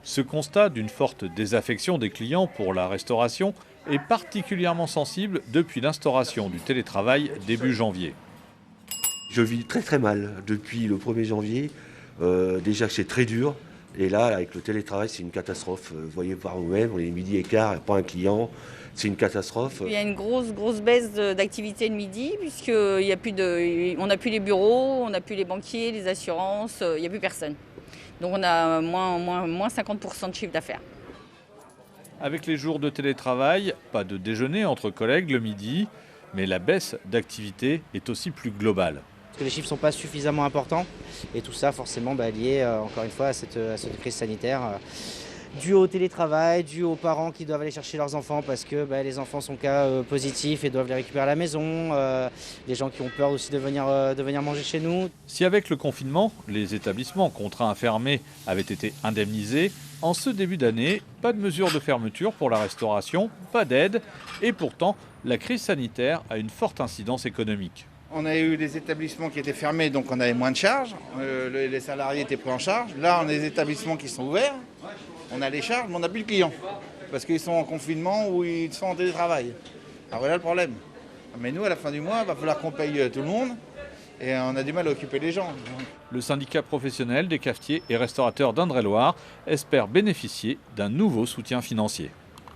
Ce constat d'une forte désaffection des clients pour la restauration est particulièrement sensible depuis l'instauration du télétravail début janvier. Je vis très très mal depuis le 1er janvier. Déjà que c'est très dur. Et là, avec le télétravail, c'est une catastrophe. Vous voyez par vous-même, on est midi et quart, il n'y a pas un client. C'est une catastrophe. Il y a une grosse baisse d'activité le midi, puisqu'on n'a plus les bureaux, on n'a plus les banquiers, les assurances, il n'y a plus personne. Donc on a moins 50% de chiffre d'affaires. Avec les jours de télétravail, pas de déjeuner entre collègues le midi, mais la baisse d'activité est aussi plus globale. Parce que les chiffres ne sont pas suffisamment importants et tout ça forcément lié encore une fois à cette crise sanitaire. Dû au télétravail, dû aux parents qui doivent aller chercher leurs enfants parce que les enfants sont cas positifs et doivent les récupérer à la maison, les gens qui ont peur aussi de venir manger chez nous. Si avec le confinement, les établissements contraints à fermer avaient été indemnisés, en ce début d'année, pas de mesure de fermeture pour la restauration, pas d'aide, et pourtant, la crise sanitaire a une forte incidence économique. On a eu des établissements qui étaient fermés, donc on avait moins de charges, les salariés étaient pris en charge. Là, on a des établissements qui sont ouverts, on a les charges, mais on n'a plus de clients, parce qu'ils sont en confinement ou ils sont en télétravail. Alors voilà le problème. Mais nous, à la fin du mois, il va falloir qu'on paye tout le monde, et on a du mal à occuper les gens. Le syndicat professionnel des cafetiers et restaurateurs d'Indre-et-Loire espère bénéficier d'un nouveau soutien financier.